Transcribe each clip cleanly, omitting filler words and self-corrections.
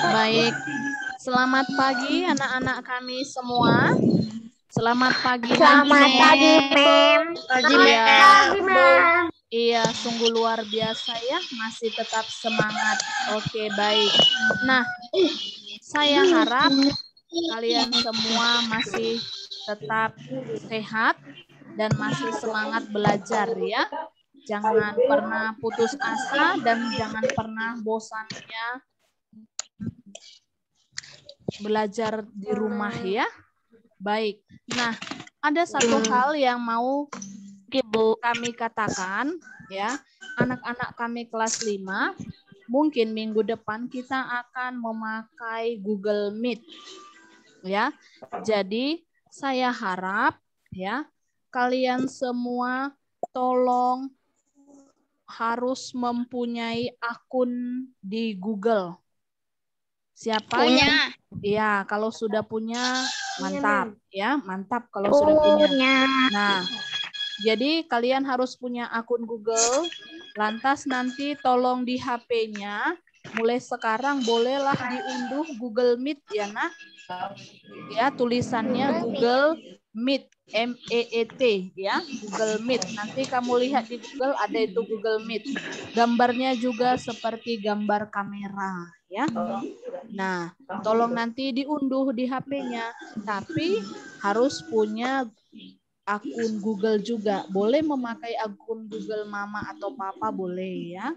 Baik. Selamat pagi anak-anak kami semua. Selamat pagi Selamat Mem. pagi, Mem. Iya. Iya, sungguh luar biasa ya, masih tetap semangat. Oke, baik. Nah, saya harap kalian semua masih tetap sehat dan masih semangat belajar ya. Jangan pernah putus asa dan jangan pernah bosannya belajar di rumah ya. Baik. Nah, ada satu hal yang mau kami katakan ya. Anak-anak kami kelas 5, mungkin minggu depan kita akan memakai Google Meet. Ya. Jadi, saya harap ya, kalian semua tolong harus mempunyai akun di Google. Siapa yang ya, kalau sudah punya mantap ya, mantap kalau sudah punya. Nah, jadi kalian harus punya akun Google. Lantas nanti tolong di HP-nya mulai sekarang bolehlah diunduh Google Meet ya, Nak. Ya, tulisannya Google Meet, MEET ya, Google Meet. Nanti kamu lihat di Google ada itu Google Meet. Gambarnya juga seperti gambar kamera ya. Nah, tolong nanti diunduh di HP-nya, tapi harus punya akun Google juga. Boleh memakai akun Google Mama atau Papa boleh ya.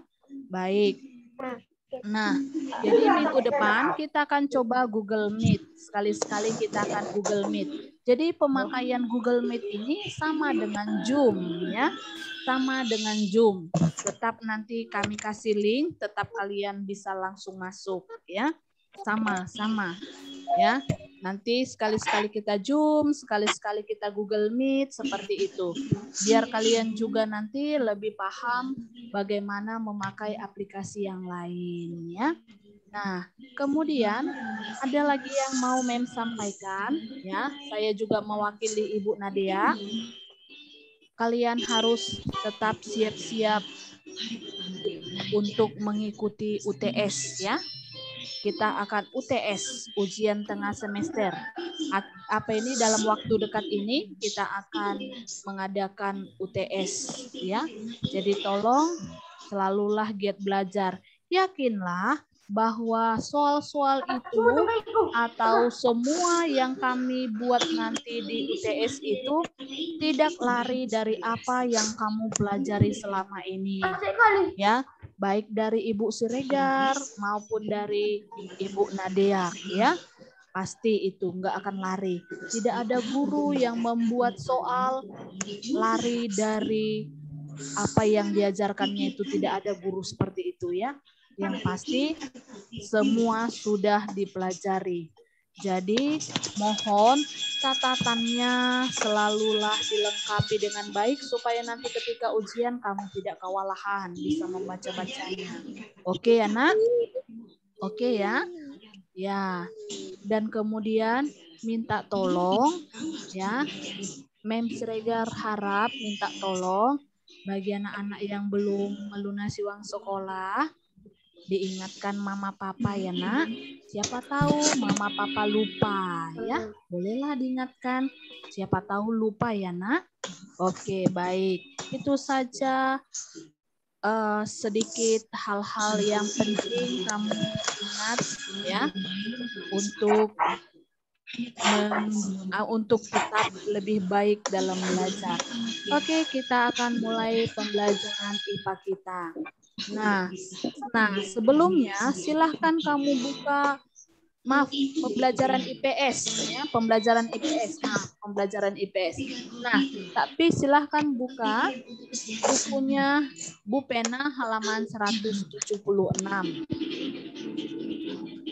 Baik. Nah, jadi minggu depan kita akan coba Google Meet. Sekali-sekali kita akan Google Meet. Jadi pemakaian Google Meet ini sama dengan Zoom ya. Sama dengan Zoom. Tetap nanti kami kasih link, tetap kalian bisa langsung masuk ya. Sama-sama ya. Nanti sekali-sekali kita Zoom, sekali-sekali kita Google Meet, seperti itu. Biar kalian juga nanti lebih paham bagaimana memakai aplikasi yang lain ya. Nah, kemudian ada lagi yang mau Mem sampaikan ya. Saya juga mewakili Ibu Nadia. Kalian harus tetap siap-siap untuk mengikuti UTS ya. Kita akan UTS, ujian tengah semester. Apa ini dalam waktu dekat ini kita akan mengadakan UTS ya. Jadi tolong selalulah giat belajar. Yakinlah bahwa soal-soal itu atau semua yang kami buat nanti di UTS itu tidak lari dari apa yang kamu pelajari selama ini. Ya, baik dari Ibu Siregar maupun dari Ibu Nadia ya. Pasti itu nggak akan lari. Tidak ada guru yang membuat soal lari dari apa yang diajarkannya, itu tidak ada guru seperti itu ya. Yang pasti semua sudah dipelajari. Jadi mohon catatannya selalulah dilengkapi dengan baik supaya nanti ketika ujian kamu tidak kewalahan bisa membaca-bacanya. Oke ya, Nak? Oke ya. Ya. Dan kemudian minta tolong ya. Mem Siregar harap minta tolong bagi anak-anak yang belum melunasi uang sekolah, diingatkan mama papa ya, Nak. Siapa tahu mama papa lupa ya. Bolehlah diingatkan. Siapa tahu lupa ya, Nak. Oke, baik. Itu saja sedikit hal-hal yang penting kamu ingat ya untuk tetap lebih baik dalam belajar. Oke, kita akan mulai pembelajaran IPA kita. Nah, sebelumnya silahkan kamu buka, pembelajaran IPS ya, pembelajaran IPS. Pembelajaran IPS. Nah, tapi silahkan buka bukunya Bu Pena halaman 176.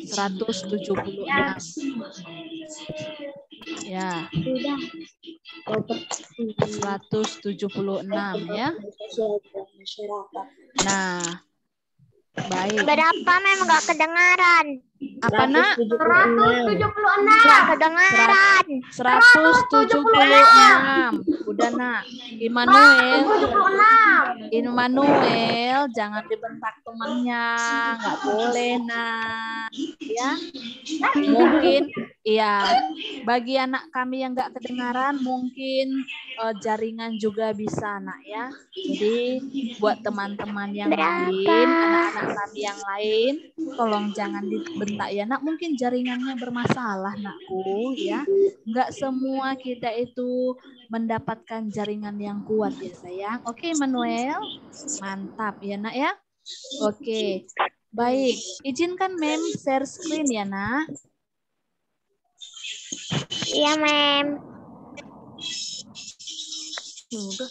176. Ya. 176 ya. Nah, baik. Berapa memang nggak kedengaran? Apa nak? 176. Nggak kedengaran. 176. Udah nak. Immanuel, jangan dibentak temannya, nggak boleh nak. Ya, mungkin ya bagi anak kami yang nggak kedengaran mungkin jaringan juga bisa nak ya. Jadi buat teman-teman yang lain, anak-anak kami yang lain, tolong jangan dibentak ya nak. Mungkin jaringannya bermasalah nakku ya. Nggak semua kita itu mendapatkan jaringan yang kuat ya sayang. Oke Manuel, mantap ya nak ya. Oke, baik. Izinkan Mem share screen ya nak. Iya, Mem. Udah.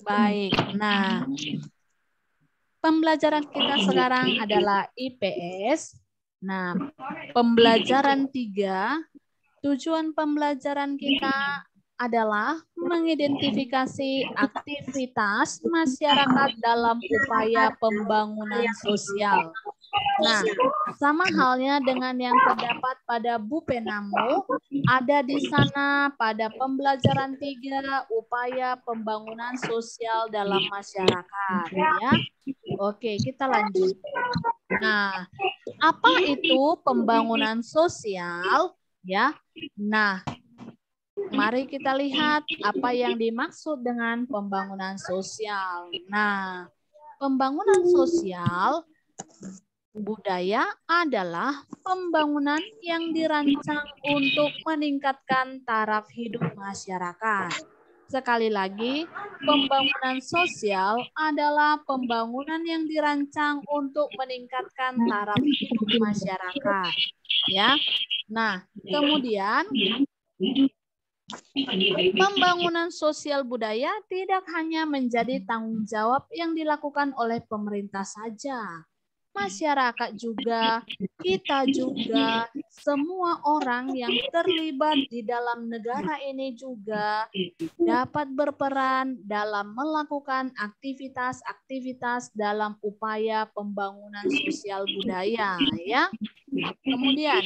Baik, nah pembelajaran kita sekarang adalah IPS. Nah, pembelajaran 3, tujuan pembelajaran kita adalah mengidentifikasi aktivitas masyarakat dalam upaya pembangunan sosial. Nah, sama halnya dengan yang terdapat pada Bupenamu, ada di sana pada pembelajaran 3, upaya pembangunan sosial dalam masyarakat. Ya, oke, kita lanjut. Nah, apa itu pembangunan sosial? Ya, nah, mari kita lihat apa yang dimaksud dengan pembangunan sosial. Nah, pembangunan sosial budaya adalah pembangunan yang dirancang untuk meningkatkan taraf hidup masyarakat. Sekali lagi, pembangunan sosial adalah pembangunan yang dirancang untuk meningkatkan taraf hidup masyarakat. Ya. Nah, kemudian pembangunan sosial budaya tidak hanya menjadi tanggung jawab yang dilakukan oleh pemerintah saja. Masyarakat juga, kita juga, semua orang yang terlibat di dalam negara ini juga dapat berperan dalam melakukan aktivitas-aktivitas dalam upaya pembangunan sosial budaya. Ya. Kemudian,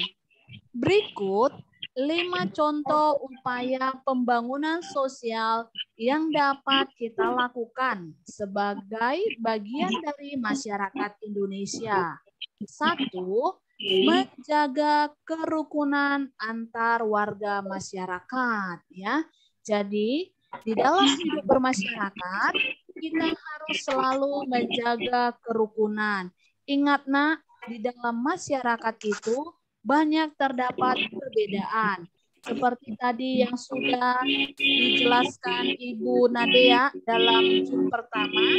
berikut 5 contoh upaya pembangunan sosial yang dapat kita lakukan sebagai bagian dari masyarakat Indonesia. 1, menjaga kerukunan antar warga masyarakat. Ya, jadi di dalam hidup bermasyarakat kita harus selalu menjaga kerukunan. Ingat nak, di dalam masyarakat itu banyak terdapat perbedaan. Seperti tadi yang sudah dijelaskan Ibu Nadia dalam Zoom pertama,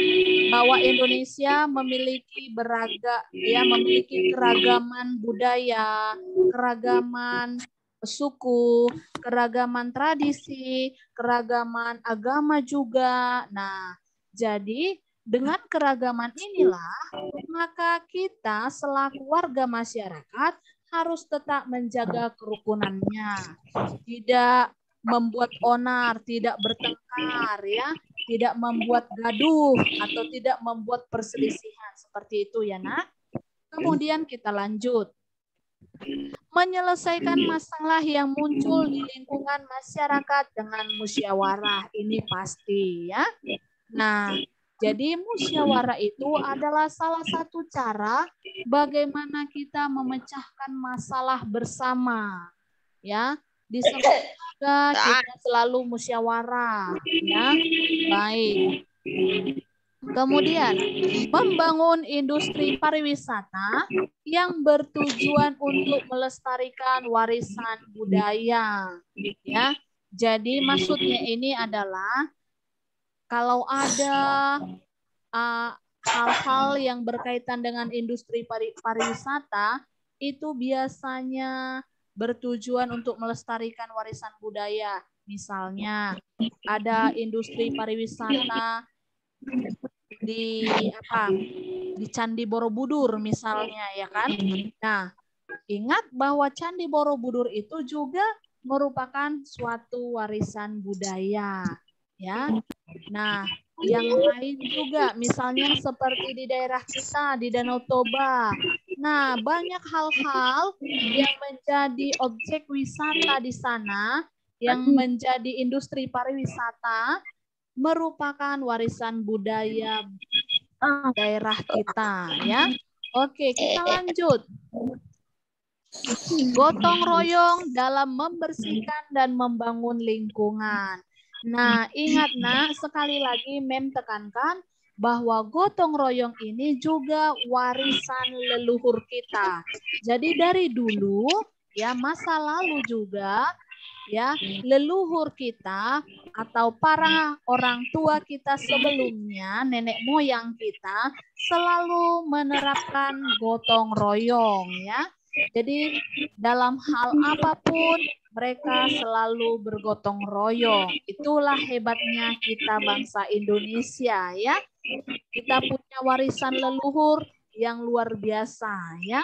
bahwa Indonesia memiliki memiliki keragaman budaya, keragaman suku, keragaman tradisi, keragaman agama juga. Nah, jadi dengan keragaman inilah, maka kita selaku warga masyarakat harus tetap menjaga kerukunannya, tidak membuat onar, tidak bertengkar, ya, tidak membuat gaduh atau tidak membuat perselisihan seperti itu ya nak. Kemudian kita lanjut, menyelesaikan masalah yang muncul di lingkungan masyarakat dengan musyawarah, ini pasti ya. Nah, jadi musyawarah itu adalah salah satu cara bagaimana kita memecahkan masalah bersama. Ya, di sekolah kita selalu musyawarah, ya. Baik. Kemudian, membangun industri pariwisata yang bertujuan untuk melestarikan warisan budaya. Ya, jadi maksudnya ini adalah kalau ada hal-hal yang berkaitan dengan industri pariwisata, itu biasanya bertujuan untuk melestarikan warisan budaya. Misalnya, ada industri pariwisata di Candi Borobudur misalnya, ya kan? Nah, ingat bahwa Candi Borobudur itu juga merupakan suatu warisan budaya, ya. Nah, yang lain juga, misalnya seperti di daerah kita, di Danau Toba. Nah, banyak hal-hal yang menjadi objek wisata di sana, yang menjadi industri pariwisata, merupakan warisan budaya daerah kita, ya. Oke, kita lanjut. Gotong royong dalam membersihkan dan membangun lingkungan. Nah, ingat nak, sekali lagi Mem tekankan bahwa gotong royong ini juga warisan leluhur kita. Jadi dari dulu, ya masa lalu juga, ya leluhur kita atau para orang tua kita sebelumnya, nenek moyang kita selalu menerapkan gotong royong, ya. Jadi dalam hal apapun mereka selalu bergotong royong. Itulah hebatnya kita bangsa Indonesia, ya. Kita punya warisan leluhur yang luar biasa, ya.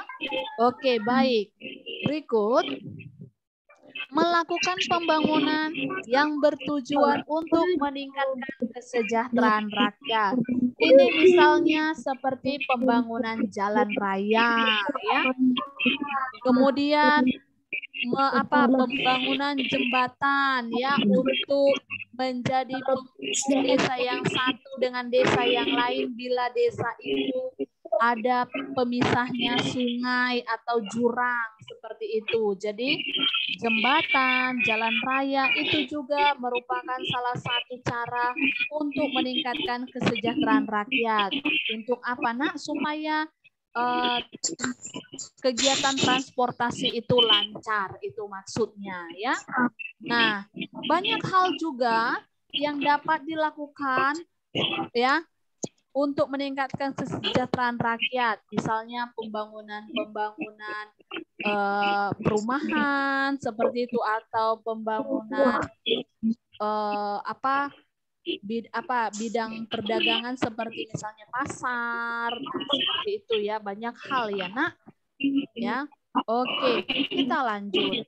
Oke, baik. Berikut, melakukan pembangunan yang bertujuan untuk meningkatkan kesejahteraan rakyat. Ini misalnya seperti pembangunan jalan raya, ya. Kemudian pembangunan jembatan, ya, untuk menjadi desa yang satu dengan desa yang lain bila desa itu ada pemisahnya sungai atau jurang seperti itu. Jadi jembatan, jalan raya itu juga merupakan salah satu cara untuk meningkatkan kesejahteraan rakyat. Untuk apa nak? Supaya kegiatan transportasi itu lancar, itu maksudnya, ya. Nah, banyak hal juga yang dapat dilakukan, ya, untuk meningkatkan kesejahteraan rakyat, misalnya pembangunan perumahan seperti itu, atau pembangunan bidang perdagangan seperti misalnya pasar, seperti itu, ya. Banyak hal, ya nak, ya. Oke, kita lanjut.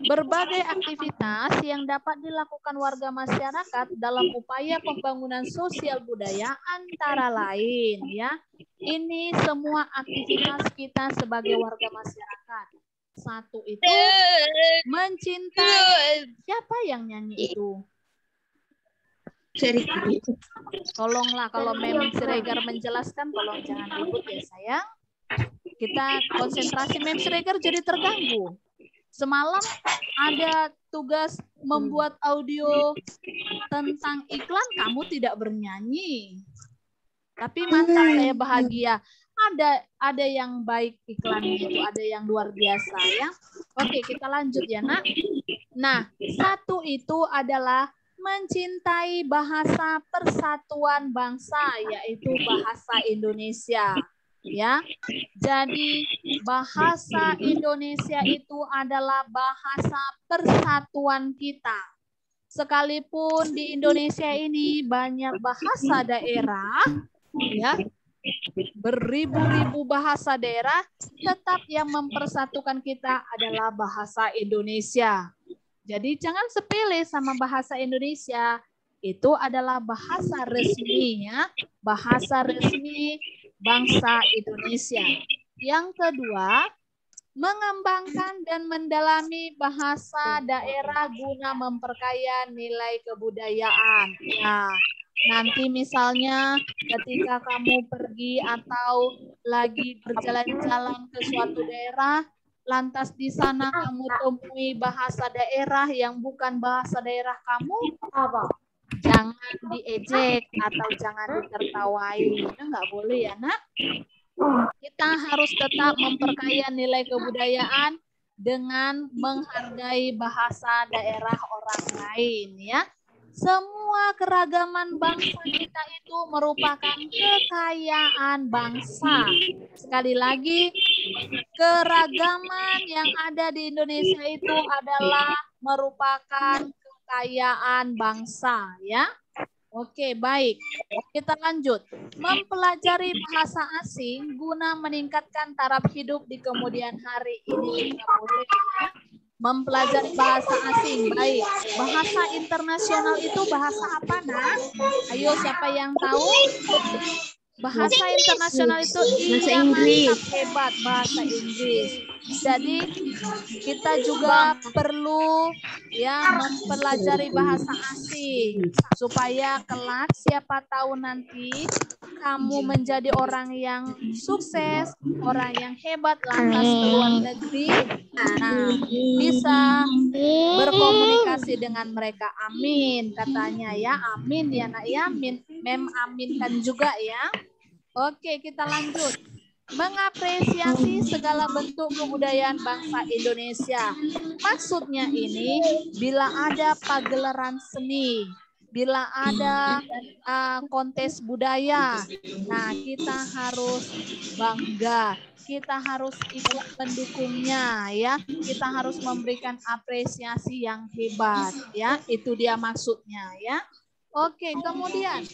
Berbagai aktivitas yang dapat dilakukan warga masyarakat dalam upaya pembangunan sosial budaya antara lain, ya. Ini semua aktivitas kita sebagai warga masyarakat. Satu itu mencintai. Siapa yang nyanyi itu? Tolonglah kalau Mem Siregar menjelaskan, tolong jangan ribut ya sayang. Kita konsentrasi Mem Siregar jadi terganggu. Semalam ada tugas membuat audio tentang iklan, kamu tidak bernyanyi. Tapi mantap, saya bahagia. Ada yang baik iklannya itu, ada yang luar biasa, ya. Oke, kita lanjut ya nak. Nah, satu itu adalah mencintai bahasa persatuan bangsa, yaitu bahasa Indonesia, ya. Jadi bahasa Indonesia itu adalah bahasa persatuan kita. Sekalipun di Indonesia ini banyak bahasa daerah, ya, beribu-ribu bahasa daerah, tetap yang mempersatukan kita adalah bahasa Indonesia. Jadi jangan sepele sama bahasa Indonesia. Itu adalah bahasa resmi, ya, bahasa resmi bangsa Indonesia. Yang kedua, mengembangkan dan mendalami bahasa daerah guna memperkaya nilai kebudayaan. Nah, nanti misalnya ketika kamu pergi atau lagi berjalan-jalan ke suatu daerah, lantas di sana kamu temui bahasa daerah yang bukan bahasa daerah kamu, jangan diejek atau jangan ditertawai. Nggak boleh ya nak. Kita harus tetap memperkaya nilai kebudayaan dengan menghargai bahasa daerah orang lain, ya. Semua keragaman bangsa kita itu merupakan kekayaan bangsa. Sekali lagi, keragaman yang ada di Indonesia itu adalah merupakan kekayaan bangsa, ya. Oke, baik. Kita lanjut. Mempelajari bahasa asing guna meningkatkan taraf hidup di kemudian hari ini juga boleh. Ya. Mempelajari bahasa asing, baik. Bahasa internasional itu bahasa apa, Nak? Ayo, siapa yang tahu? Bahasa internasional itu iya, mantap, hebat, bahasa Inggris. Jadi kita juga perlu ya mempelajari bahasa asing supaya kelak siapa tahu nanti kamu menjadi orang yang sukses, orang yang hebat lantas ke luar negeri. Nah, bisa berkomunikasi dengan mereka. Amin katanya ya. Amin ya Nak ya. Mem aminkan juga ya. Oke, kita lanjut. Mengapresiasi segala bentuk kebudayaan bangsa Indonesia. Maksudnya ini, bila ada pagelaran seni, bila ada kontes budaya, nah kita harus bangga, kita harus ikut mendukungnya ya, kita harus memberikan apresiasi yang hebat ya, itu dia maksudnya ya. Oke, kemudian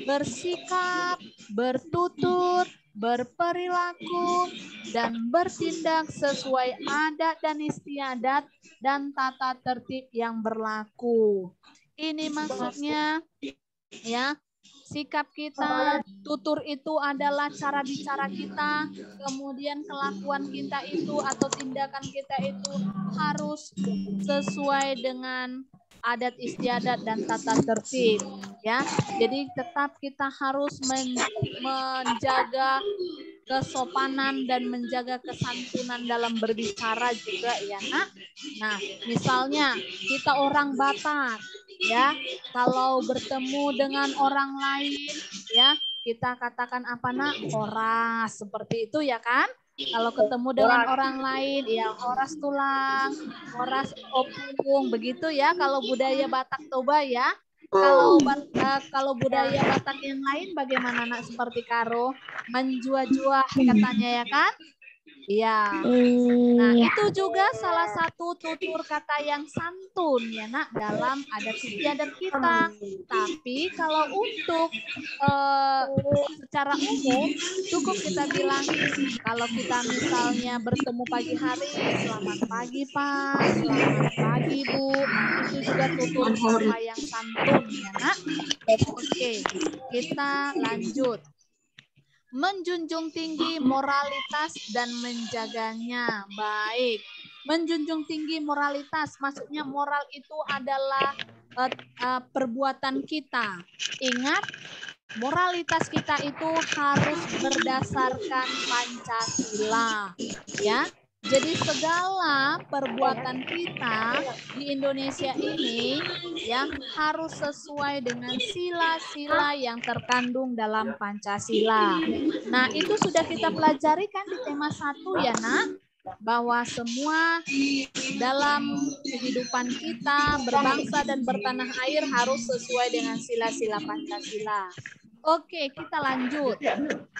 bersikap, bertutur, berperilaku, dan bertindak sesuai adat dan istiadat dan tata tertib yang berlaku. Ini maksudnya ya, sikap kita, tutur itu adalah cara bicara kita, kemudian kelakuan kita itu atau tindakan kita itu harus sesuai dengan adat istiadat dan tata tertib ya. Jadi tetap kita harus menjaga kesopanan dan menjaga kesantunan dalam berbicara juga ya Nak. Nah, misalnya kita orang Batak ya, kalau bertemu dengan orang lain ya, kita katakan apa Nak? Oras, seperti itu ya kan? Kalau ketemu dengan orang lain, ya oras tulang, oras opung, begitu ya. Kalau budaya Batak Toba ya. Kalau budaya Batak yang lain bagaimana Nak? Seperti Karo, menjuah-juah katanya ya kan? Iya. Nah, itu juga salah satu tutur kata yang santun ya Nak dalam adat istiadat kita. Tapi kalau untuk secara umum cukup kita bilang kalau kita misalnya bertemu pagi hari, selamat pagi Pak, selamat pagi Bu. Nah, itu juga tutur kata yang santun ya Nak. Oke, kita lanjut. Menjunjung tinggi moralitas dan menjaganya. Baik. Menjunjung tinggi moralitas, maksudnya moral itu adalah perbuatan kita. Ingat, moralitas kita itu harus berdasarkan Pancasila, ya. Jadi segala perbuatan kita di Indonesia ini ya harus sesuai dengan sila-sila yang terkandung dalam Pancasila. Nah, itu sudah kita pelajari kan di tema 1 ya, Nak, bahwa semua dalam kehidupan kita berbangsa dan bertanah air harus sesuai dengan sila-sila Pancasila. Oke, kita lanjut.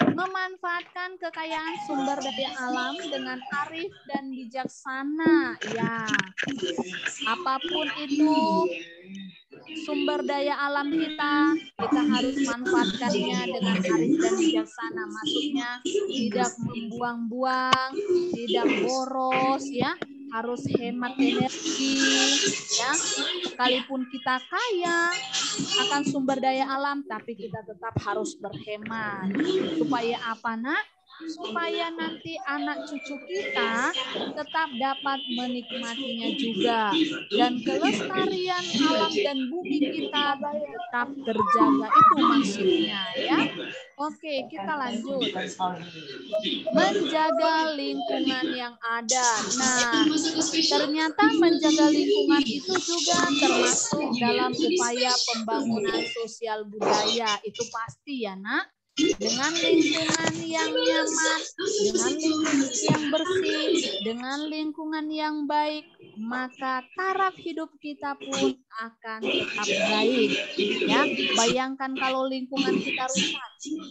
Memanfaatkan kekayaan sumber daya alam dengan arif dan bijaksana. Ya, apapun itu sumber daya alam kita harus manfaatkannya dengan arif dan bijaksana. Maksudnya tidak membuang-buang, tidak boros ya. Harus hemat energi ya. Sekalipun kita kaya akan sumber daya alam, tapi kita tetap harus berhemat. Supaya apa Nak? Supaya nanti anak cucu kita tetap dapat menikmatinya juga. Dan kelestarian alam dan bumi kita tetap terjaga. Itu maksudnya ya. Oke, kita lanjut. Menjaga lingkungan yang ada. Nah, ternyata menjaga lingkungan itu juga termasuk dalam upaya pembangunan sosial budaya. Itu pasti ya Nak. Dengan lingkungan yang nyaman, dengan lingkungan yang bersih, dengan lingkungan yang baik, maka taraf hidup kita pun akan tetap baik. Ya, bayangkan kalau lingkungan kita rusak,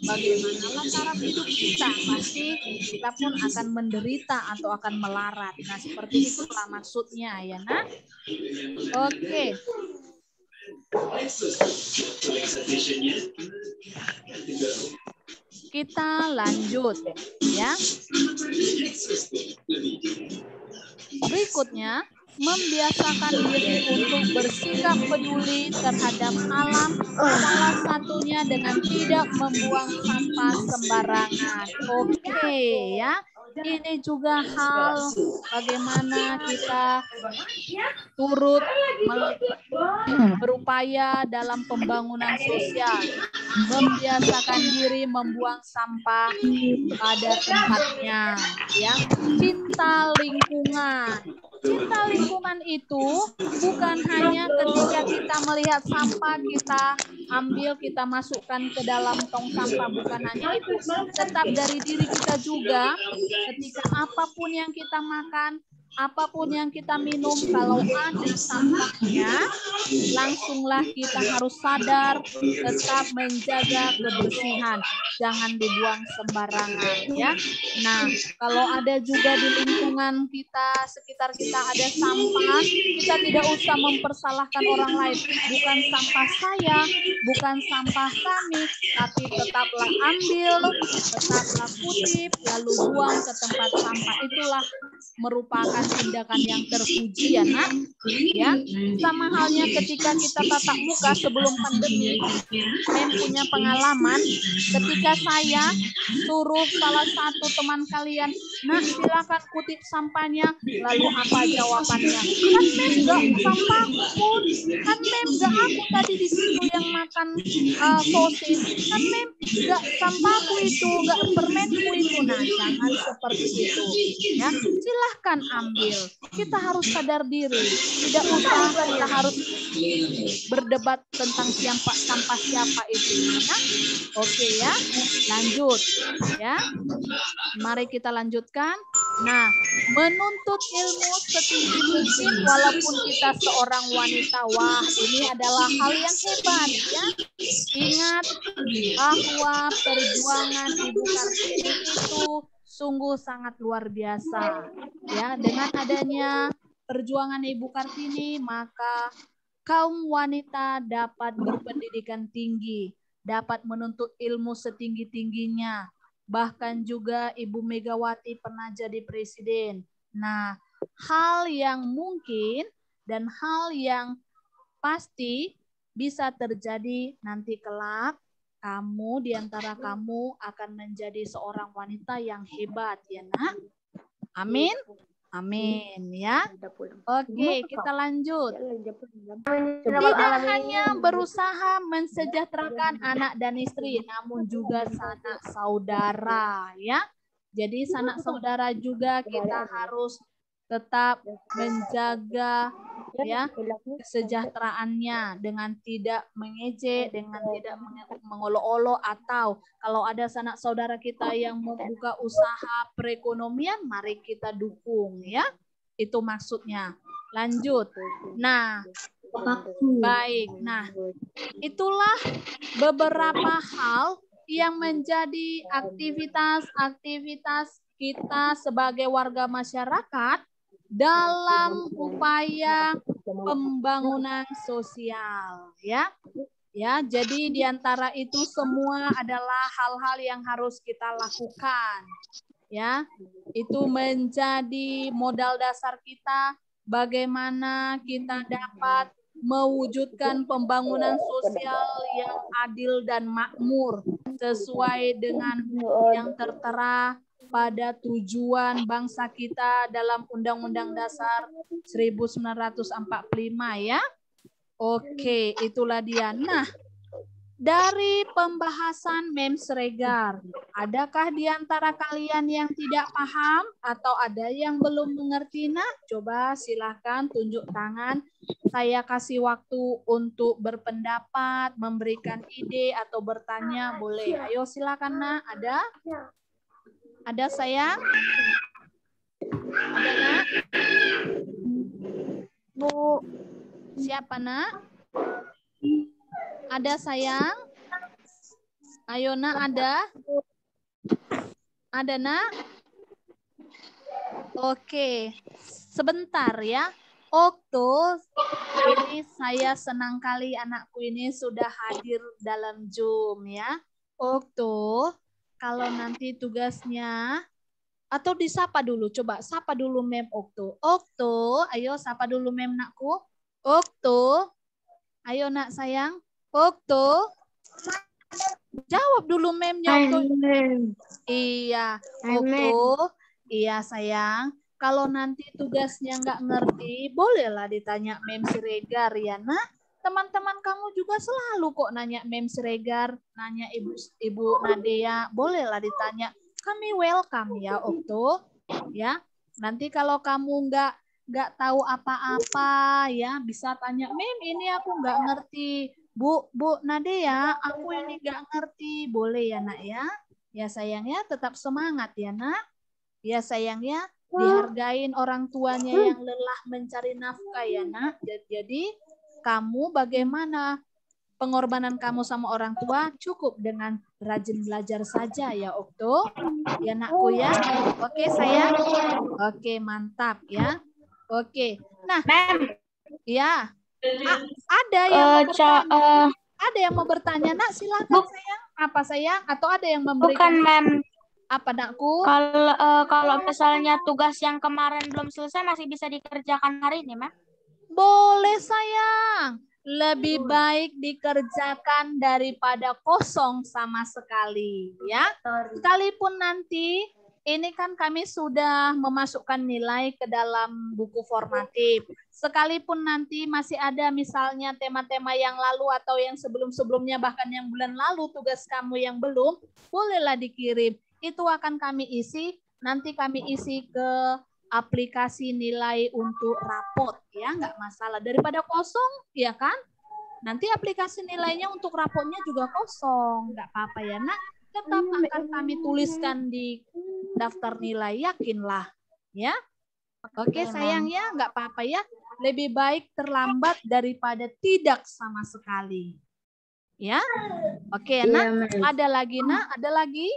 bagaimana taraf hidup kita? Pasti kita pun akan menderita atau akan melarat. Nah, seperti itulah maksudnya ya Nak. Oke. Kita lanjut ya. Berikutnya, membiasakan diri untuk bersikap peduli terhadap alam, salah satunya dengan tidak membuang sampah sembarangan. Oke ya, ini juga hal bagaimana kita turut berupaya dalam pembangunan sosial, membiasakan diri membuang sampah pada tempatnya, ya. Cinta lingkungan. Cinta lingkungan itu bukan hanya ketika kita melihat sampah kita ambil, kita masukkan ke dalam tong sampah, bukan hanya itu. Tetap dari diri kita juga, ketika apapun yang kita makan, apapun yang kita minum, kalau ada sampahnya, langsunglah kita harus sadar tetap menjaga kebersihan, jangan dibuang sembarangan ya. Nah, kalau ada juga di lingkungan kita, sekitar kita ada sampah, kita tidak usah mempersalahkan orang lain. Bukan sampah saya, bukan sampah kami, tapi tetaplah ambil, tetaplah kutip, lalu buang ke tempat sampah. Itulah merupakan tindakan yang terpuji ya nak. Ya, sama halnya ketika kita tatap muka sebelum pandemi, Mem punya pengalaman ketika saya suruh salah satu teman kalian, nah silakan kutip sampahnya, lalu apa jawabannya? Kan Mem gak sampahku, kan Mem gak aku tadi di situ yang makan sosis, kan Mem gak sampahku itu, gak permenku itu. Nah jangan seperti itu ya, silahkan ambil. Kita harus sadar diri, tidak usah kita harus berdebat tentang sampah siapa itu ya. Oke ya, lanjut ya. Mari kita lanjutkan. Nah, menuntut ilmu setinggi mungkin walaupun kita seorang wanita. Wah, ini adalah hal yang hebat ya. Ingat bahwa perjuangan Ibu Kartini itu sungguh sangat luar biasa ya. Dengan adanya perjuangan Ibu Kartini, maka kaum wanita dapat berpendidikan tinggi, dapat menuntut ilmu setinggi-tingginya. Bahkan juga Ibu Megawati pernah jadi presiden. Nah, hal yang mungkin dan hal yang pasti bisa terjadi nanti kelak, kamu diantara kamu akan menjadi seorang wanita yang hebat ya nak. Amin. Amin ya. Oke, kita lanjut. Tidak hanya berusaha mensejahterakan anak dan istri, namun juga sanak saudara ya. Jadi sanak saudara juga kita harus tetap menjaga ya kesejahteraannya dengan tidak mengejek, dengan tidak mengolok-olok, atau kalau ada sanak saudara kita yang membuka usaha perekonomian, mari kita dukung ya. Itu maksudnya. Lanjut. Nah, baik. Nah, itulah beberapa hal yang menjadi aktivitas-aktivitas kita sebagai warga masyarakat dalam upaya pembangunan sosial ya. Ya, jadi diantara itu semua adalah hal-hal yang harus kita lakukan. Ya, itu menjadi modal dasar kita bagaimana kita dapat mewujudkan pembangunan sosial yang adil dan makmur sesuai dengan yang tertera pada tujuan bangsa kita dalam Undang-Undang Dasar 1945 ya. Oke, itulah dia. Nah, dari pembahasan Mem Sregar, adakah di antara kalian yang tidak paham atau ada yang belum mengerti? Nah, coba silahkan tunjuk tangan. Saya kasih waktu untuk berpendapat, memberikan ide atau bertanya, boleh. Ayo silakan nak, ada? Ada sayang? Ada nak? Bu. Siapa nak? Ada sayang? Ayo nak, ada? Ada nak? Oke, sebentar ya. Okto, Ini saya senang kali anakku ini sudah hadir dalam Zoom ya. Okto, kalau nanti tugasnya atau disapa dulu, coba sapa dulu Mem Okto. Okto, ayo sapa dulu Mem nakku. Okto, ayo nak sayang. Okto, jawab dulu Memnya Okto. Iya, Okto. Iya sayang. Kalau nanti tugasnya nggak ngerti, bolehlah ditanya Mem Siregar ya nak. Teman-teman kamu juga selalu kok nanya Mem Siregar, nanya Ibu Nadia, bolehlah ditanya. Kami welcome ya Okto. Ya, nanti kalau kamu nggak tahu apa-apa ya bisa tanya Mem ini aku nggak ngerti. Bu Nadia, aku ini nggak ngerti. Boleh ya nak ya. Ya sayangnya tetap semangat ya nak. Ya sayangnya dihargain orang tuanya yang lelah mencari nafkah ya nak. Jadi kamu bagaimana pengorbanan kamu sama orang tua cukup dengan rajin belajar saja ya Okto. Ya nakku ya. Oke sayang. Oke mantap ya. Oke. Nah, ya. Ada yang mau bertanya. Ada yang mau bertanya nak silakan sayang. Apa sayang? Atau ada yang memberikan? Bukan Mem. Apa nakku? Kalau misalnya tugas yang kemarin belum selesai masih bisa dikerjakan hari ini, Mem? Boleh sayang. Lebih baik dikerjakan daripada kosong sama sekali, ya. Sekalipun nanti ini kan kami sudah memasukkan nilai ke dalam buku formatif. Sekalipun nanti masih ada misalnya tema-tema yang lalu atau yang sebelum-sebelumnya bahkan yang bulan lalu tugas kamu yang belum, bolehlah dikirim. Itu akan kami isi, nanti kami isi ke aplikasi nilai untuk rapot, ya nggak masalah. Daripada kosong, ya kan? Nanti aplikasi nilainya untuk rapotnya juga kosong, nggak apa-apa ya nak. Tetap akan kami tuliskan di daftar nilai, yakinlah, ya. Oke sayang ya, nggak apa-apa ya. Lebih baik terlambat daripada tidak sama sekali. Ya, oke nak. Ada lagi nak? Ada lagi?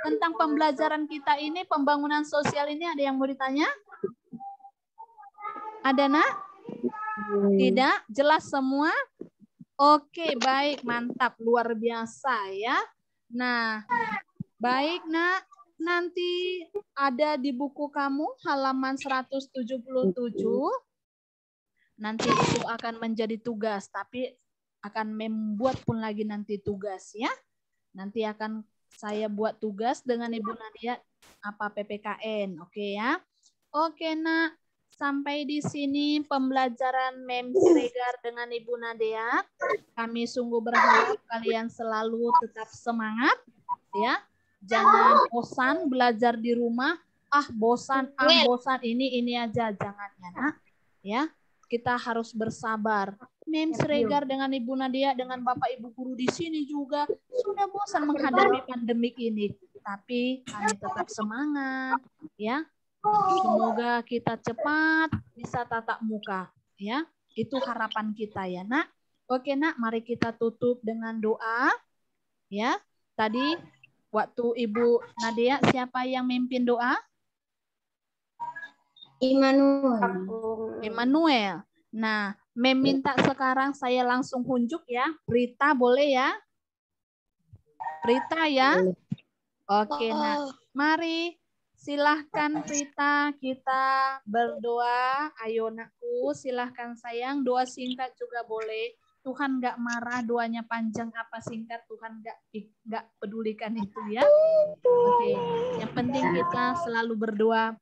Tentang pembelajaran kita ini, pembangunan sosial ini ada yang mau ditanya? Ada nak? Tidak? Jelas semua? Oke, baik. Mantap. Luar biasa ya. Nah, baik nak. Nanti ada di buku kamu halaman 177. Nanti itu akan menjadi tugas. Tapi akan membuat pun lagi nanti tugas ya. Nanti akan saya buat tugas dengan Ibu Nadia apa PPKN, oke ya? Oke nak, sampai di sini pembelajaran Mem Siregar dengan Ibu Nadia. Kami sungguh berharap kalian selalu tetap semangat, ya. Jangan bosan belajar di rumah. Bosan ini aja, jangan ya nak, ya. Kita harus bersabar. Mem Siregar dengan Ibu Nadia, dengan Bapak Ibu guru di sini juga sudah bosan menghadapi pandemik ini. Tapi kami tetap semangat, ya. Semoga kita cepat bisa tatap muka, ya. Itu harapan kita ya, nak. Oke, nak, mari kita tutup dengan doa, ya. Tadi waktu Ibu Nadia, siapa yang mimpin doa? Immanuel. Nah, meminta sekarang saya langsung hunjuk ya. Prita boleh ya? Prita ya? Oke, nah. Mari silahkan Prita kita berdoa. Ayo nakku, silahkan sayang. Doa singkat juga boleh. Tuhan nggak marah, doanya panjang apa singkat, Tuhan nggak pedulikan itu ya. Oke, yang penting kita selalu berdoa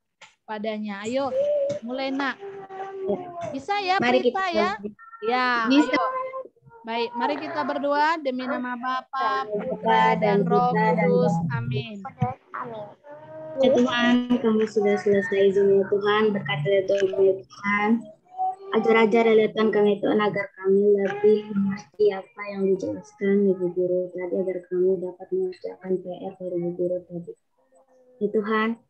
padanya. Ayo, mulai nak. Bisa ya Prita ya? Ya, ayo. Baik, mari kita berdoa demi nama Bapa, Putra, dan Roh Kudus. Amin. Ya Tuhan, kami sudah selesai Zoom ya Tuhan, berkati Tuhan. Ajar-ajar Tuhan kami Tuhan agar kami lebih mengerti apa yang dijelaskan Ibu Guru tadi, agar kami dapat mengerjakan PR dari Ibu Guru tadi. Ya Tuhan,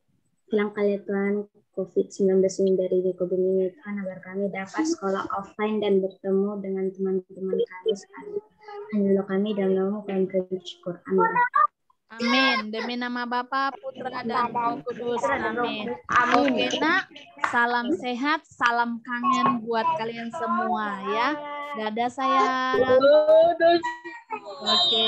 hilang kali Tuhan COVID-19 ini dari COVID ini Tuhan, agar kami dapat sekolah offline dan bertemu dengan teman-teman kami sekali. Hanya kami dalam nama kami bersyukur. Amin. Amin. Demi nama Bapa, Putra, dan Roh Kudus. Amin. Oke, Nak. Salam sehat, salam kangen buat kalian semua ya. Dadah sayang. Oke.